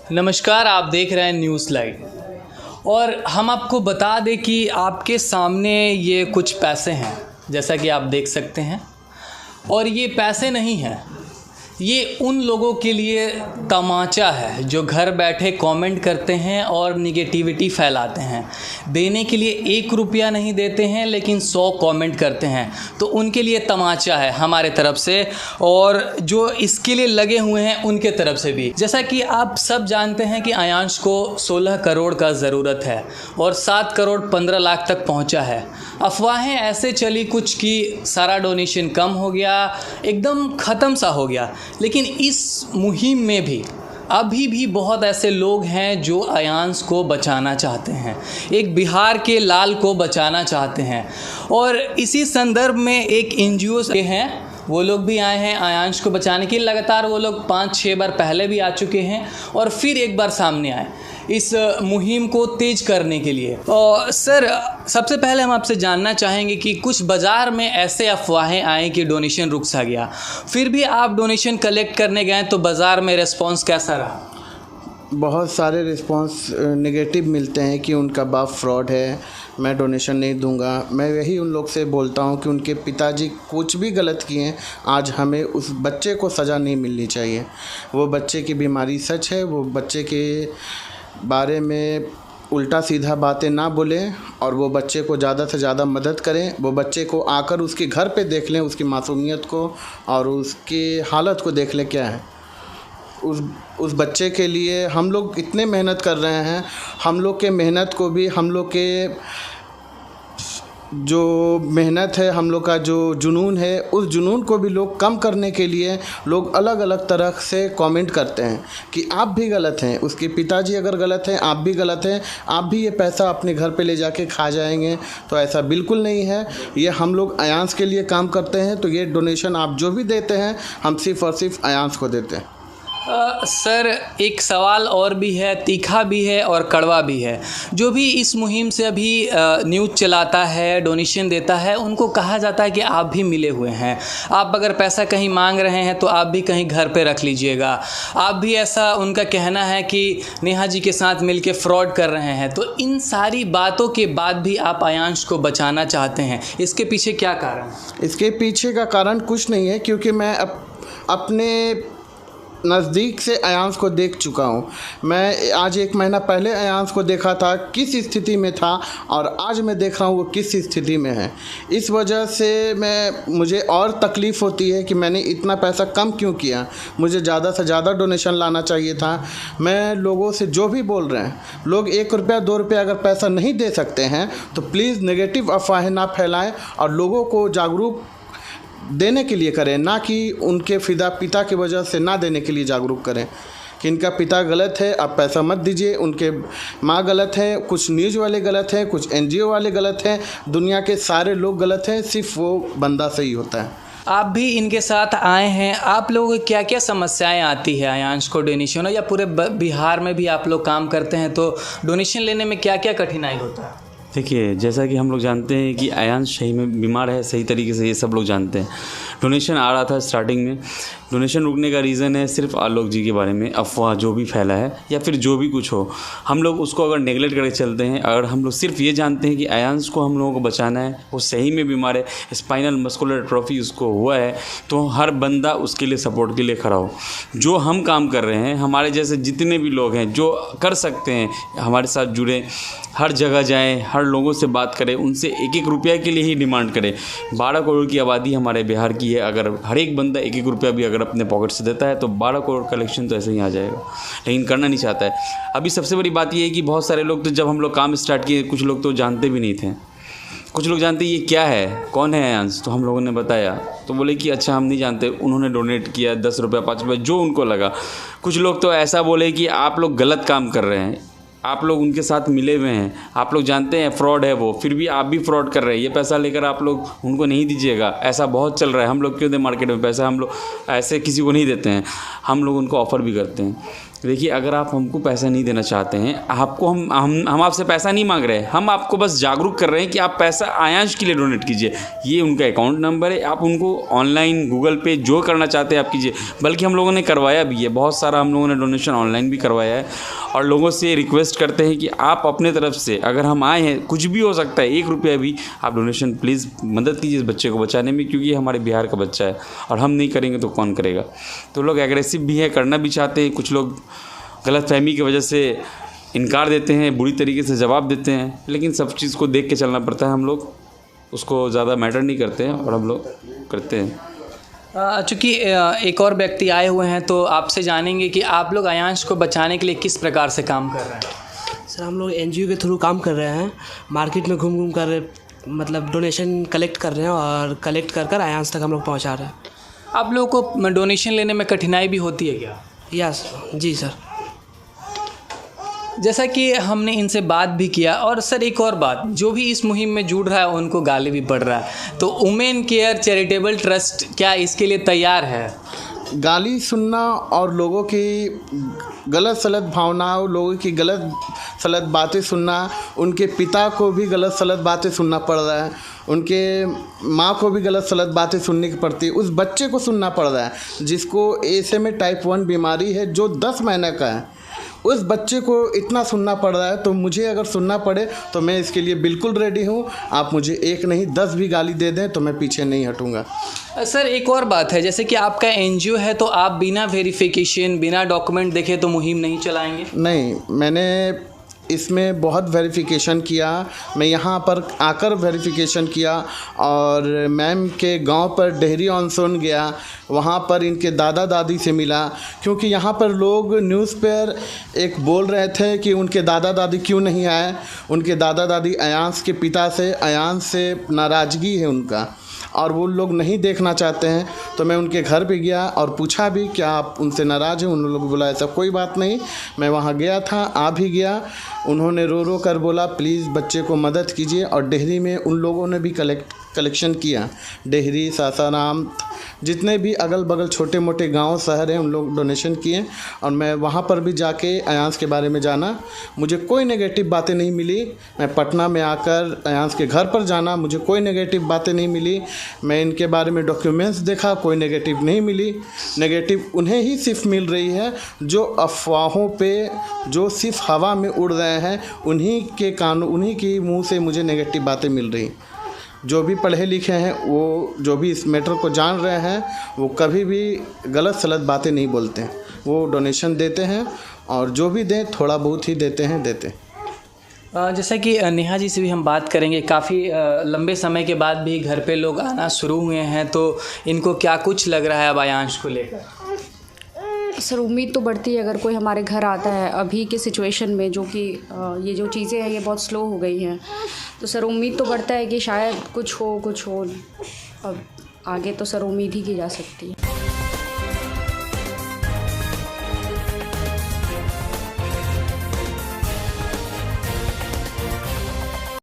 नमस्कार, आप देख रहे हैं न्यूज़ लाइव और हम आपको बता दें कि आपके सामने ये कुछ पैसे हैं, जैसा कि आप देख सकते हैं। और ये पैसे नहीं हैं, ये उन लोगों के लिए तमाचा है जो घर बैठे कमेंट करते हैं और निगेटिविटी फैलाते हैं। देने के लिए 1 रुपया नहीं देते हैं लेकिन 100 कमेंट करते हैं, तो उनके लिए तमाचा है हमारे तरफ से और जो इसके लिए लगे हुए हैं उनके तरफ से भी। जैसा कि आप सब जानते हैं कि आयांश को 16 करोड़ का ज़रूरत है और 7 करोड़ 15 लाख तक पहुंचा है। अफवाहें ऐसे चली कुछ कि सारा डोनेशन कम हो गया, एकदम ख़त्म सा हो गया, लेकिन इस मुहिम में भी अभी भी बहुत ऐसे लोग हैं जो आयांश को बचाना चाहते हैं, एक बिहार के लाल को बचाना चाहते हैं। और इसी संदर्भ में एक एनजीओ के हैं, वो लोग भी आए हैं आयांश को बचाने के लिए। लगातार वो लोग 5-6 बार पहले भी आ चुके हैं और फिर एक बार सामने आए इस मुहिम को तेज करने के लिए। और सर, सबसे पहले हम आपसे जानना चाहेंगे कि कुछ बाज़ार में ऐसे अफवाहें आई कि डोनेशन रुक सा गया, फिर भी आप डोनेशन कलेक्ट करने गए तो बाज़ार में रिस्पांस कैसा रहा? बहुत सारे रिस्पांस नेगेटिव मिलते हैं कि उनका बाप फ्रॉड है, मैं डोनेशन नहीं दूंगा। मैं यही उन लोग से बोलता हूं कि उनके पिताजी कुछ भी गलत किए हैं, आज हमें उस बच्चे को सज़ा नहीं मिलनी चाहिए। वो बच्चे की बीमारी सच है, वो बच्चे के बारे में उल्टा सीधा बातें ना बोलें और वो बच्चे को ज़्यादा से ज़्यादा मदद करें। वो बच्चे को आकर उसके घर पे देख लें, उसकी मासूमियत को और उसकी हालत को देख लें क्या है। उस बच्चे के लिए हम लोग इतने मेहनत कर रहे हैं, हम लोग के मेहनत को भी, हम लोग के जो मेहनत है, हम लोग का जो जुनून है, उस जुनून को भी लोग कम करने के लिए लोग अलग अलग तरह से कमेंट करते हैं कि आप भी गलत हैं, उसके पिताजी अगर गलत हैं, आप भी गलत हैं, आप भी ये पैसा अपने घर पे ले जाके खा जाएंगे। तो ऐसा बिल्कुल नहीं है। ये हम लोग आयांश के लिए काम करते हैं, तो ये डोनेशन आप जो भी देते हैं हम सिर्फ़ और सिर्फ आयांश को देते हैं। सर, एक सवाल और भी है, तीखा भी है और कड़वा भी है। जो भी इस मुहिम से अभी न्यूज़ चलाता है, डोनेशन देता है, उनको कहा जाता है कि आप भी मिले हुए हैं, आप अगर पैसा कहीं मांग रहे हैं तो आप भी कहीं घर पे रख लीजिएगा। आप भी, ऐसा उनका कहना है कि नेहा जी के साथ मिलके फ्रॉड कर रहे हैं। तो इन सारी बातों के बाद भी आप आयांश को बचाना चाहते हैं, इसके पीछे क्या कारण? इसके पीछे का कारण कुछ नहीं है, क्योंकि मैं अपने नज़दीक से आयांश को देख चुका हूँ। मैं आज 1 महीना पहले आयांश को देखा था किस स्थिति में था और आज मैं देख रहा हूँ वो किस स्थिति में है। इस वजह से मुझे और तकलीफ़ होती है कि मैंने इतना पैसा कम क्यों किया, मुझे ज़्यादा से ज़्यादा डोनेशन लाना चाहिए था। मैं लोगों से जो भी बोल रहे हैं, लोग 1 रुपया 2 रुपया अगर पैसा नहीं दे सकते हैं तो प्लीज़ नेगेटिव अफवाहें ना फैलाएं और लोगों को जागरूक देने के लिए करें, ना कि उनके पिता की वजह से ना देने के लिए जागरूक करें कि इनका पिता गलत है, आप पैसा मत दीजिए, उनके माँ गलत है, कुछ न्यूज़ वाले गलत हैं, कुछ एनजीओ वाले गलत हैं, दुनिया के सारे लोग गलत हैं, सिर्फ वो बंदा सही होता है। आप भी इनके साथ आए हैं, आप लोगों को क्या क्या समस्याएं आती है आयांश को डोनेशन, या पूरे बिहार में भी आप लोग काम करते हैं तो डोनेशन लेने में क्या क्या कठिनाई होता है? देखिए, जैसा कि हम लोग जानते हैं कि आयांश सही में बीमार है, सही तरीके से ये सब लोग जानते हैं। डोनेशन आ रहा था स्टार्टिंग में, डोनेशन रुकने का रीज़न है सिर्फ आलोक जी के बारे में अफवाह जो भी फैला है या फिर जो भी कुछ हो, हम लोग उसको अगर नेगलेक्ट करके चलते हैं, अगर हम लोग सिर्फ ये जानते हैं कि आयांश को हम लोगों को बचाना है, वो सही में बीमार है, स्पाइनल मस्कुलर एट्रोफी उसको हुआ है, तो हर बंदा उसके लिए सपोर्ट के लिए खड़ा हो। जो हम काम कर रहे हैं, हमारे जैसे जितने भी लोग हैं जो कर सकते हैं हमारे साथ जुड़े, हर जगह जाएं, हर लोगों से बात करें, उनसे 1-1 रुपया के लिए ही डिमांड करें। 12 करोड़ की आबादी हमारे बिहार की है, अगर हर एक बंदा 1-1 रुपया भी अगर अपने पॉकेट से देता है तो 12 करोड़ कलेक्शन तो ऐसे ही आ जाएगा, लेकिन करना नहीं चाहता है। अभी सबसे बड़ी बात ये है कि बहुत सारे लोग तो जब हम लोग काम स्टार्ट किए, कुछ लोग तो जानते भी नहीं थे, कुछ लोग जानते ये क्या है, कौन है आयांश, तो हम लोगों ने बताया तो बोले कि अच्छा हम नहीं जानते। उन्होंने डोनेट किया 10 रुपया 5 रुपया जो उनको लगा। कुछ लोग तो ऐसा बोले कि आप लोग गलत काम कर रहे हैं, आप लोग उनके साथ मिले हुए हैं, आप लोग जानते हैं फ्रॉड है वो, फिर भी आप भी फ्रॉड कर रहे हैं। ये पैसा लेकर आप लोग उनको नहीं दीजिएगा, ऐसा बहुत चल रहा है। हम लोग क्यों दें मार्केट में पैसा, हम लोग ऐसे किसी को नहीं देते हैं, हम लोग उनको ऑफ़र भी करते हैं। देखिए, अगर आप हमको पैसा नहीं देना चाहते हैं, आपको हम आपसे पैसा नहीं मांग रहे हैं, हम आपको बस जागरूक कर रहे हैं कि आप पैसा आयांश के लिए डोनेट कीजिए। ये उनका अकाउंट नंबर है, आप उनको ऑनलाइन गूगल पे जो करना चाहते हैं आप कीजिए। बल्कि हम लोगों ने करवाया भी है, बहुत सारा हम लोगों ने डोनेशन ऑनलाइन भी करवाया है। और लोगों से रिक्वेस्ट करते हैं कि आप अपने तरफ से, अगर हम आए हैं, कुछ भी हो सकता है, 1 रुपया भी आप डोनेशन प्लीज़ मदद कीजिए इस बच्चे को बचाने में, क्योंकि ये हमारे बिहार का बच्चा है और हम नहीं करेंगे तो कौन करेगा। तो लोग एग्रेसिव भी है, करना भी चाहते हैं, कुछ लोग गलतफहमी की वजह से इनकार देते हैं, बुरी तरीके से जवाब देते हैं, लेकिन सब चीज़ को देख के चलना पड़ता है। हम लोग उसको ज़्यादा मैटर नहीं करते हैं और हम लोग करते हैं। चूँकि एक और व्यक्ति आए हुए हैं, तो आपसे जानेंगे कि आप लोग आयांश को बचाने के लिए किस प्रकार से काम कर रहे हैं। सर, हम लोग NGO के थ्रू काम कर रहे हैं, मार्केट में घूम कर मतलब डोनेशन कलेक्ट कर रहे हैं और कलेक्ट कर आयांश तक हम लोग पहुँचा रहे हैं। आप लोगों को डोनेशन लेने में कठिनाई भी होती है क्या? यस जी सर। जैसा कि हमने इनसे बात भी किया, और सर एक और बात, जो भी इस मुहिम में जुड़ रहा है उनको गाली भी पड़ रहा है, तो वुमेन केयर चैरिटेबल ट्रस्ट क्या इसके लिए तैयार है? गाली सुनना और लोगों की गलत सलत भावनाओं, लोगों की गलत सलत बातें सुनना, उनके पिता को भी गलत सलत बातें सुनना पड़ रहा है, उनके माँ को भी गलत सलत बातें सुनने की पड़ती है, उस बच्चे को सुनना पड़ रहा है जिसको SMA टाइप 1 बीमारी है, जो 10 महीने का है, उस बच्चे को इतना सुनना पड़ रहा है। तो मुझे अगर सुनना पड़े तो मैं इसके लिए बिल्कुल रेडी हूँ। आप मुझे 1 नहीं 10 भी गाली दे दें तो मैं पीछे नहीं हटूँगा। सर एक और बात है, जैसे कि आपका NGO है, तो आप बिना वेरिफिकेशन, बिना डॉक्यूमेंट देखे तो मुहिम नहीं चलाएंगे? नहीं, मैंने इसमें बहुत वेरिफिकेशन किया, मैं यहाँ पर आकर वेरिफिकेशन किया और मैम के गांव पर डेहरी ऑनसोन गया, वहाँ पर इनके दादा दादी से मिला, क्योंकि यहाँ पर लोग न्यूज़ पर एक बोल रहे थे कि उनके दादा दादी क्यों नहीं आए। उनके दादा दादी आयांश के पिता से, आयांश से नाराज़गी है उनका और वो लोग नहीं देखना चाहते हैं। तो मैं उनके घर पे गया और पूछा भी क्या आप उनसे नाराज़ हैं? उन लोगों ने बोला ऐसा कोई बात नहीं। मैं वहाँ गया था, आ भी गया। उन्होंने रो रो कर बोला प्लीज़ बच्चे को मदद कीजिए, और डेहरी में उन लोगों ने भी कलेक्शन किया। डेहरी, सासाराम, जितने भी अगल बगल छोटे मोटे गांव शहर हैं, उन लोग डोनेशन किए। और मैं वहाँ पर भी जाके आयांश के बारे में जाना, मुझे कोई नेगेटिव बातें नहीं मिली। मैं पटना में आकर आयांश के घर पर जाना, मुझे कोई नेगेटिव बातें नहीं मिली। मैं इनके बारे में डॉक्यूमेंट्स देखा, कोई नेगेटिव नहीं मिली। नेगेटिव उन्हें ही सिर्फ मिल रही है जो अफवाहों पे, जो सिर्फ हवा में उड़ रहे हैं, उन्हीं के कानों, उन्हीं की मुँह से मुझे नेगेटिव बातें मिल रही। जो भी पढ़े लिखे हैं, वो जो भी इस मैटर को जान रहे हैं, वो कभी भी गलत सलत बातें नहीं बोलते हैं। वो डोनेशन देते हैं और जो भी दें थोड़ा बहुत ही देते हैं। जैसा कि नेहा जी से भी हम बात करेंगे, काफ़ी लंबे समय के बाद भी घर पे लोग आना शुरू हुए हैं, तो इनको क्या कुछ लग रहा है अब आयांश को लेकर? सर, उम्मीद तो बढ़ती है अगर कोई हमारे घर आता है अभी के सिचुएशन में, जो कि ये जो चीज़ें हैं ये बहुत स्लो हो गई हैं, तो सर उम्मीद तो बढ़ता है कि शायद कुछ हो। अब आगे तो सर उम्मीद ही की जा सकती है।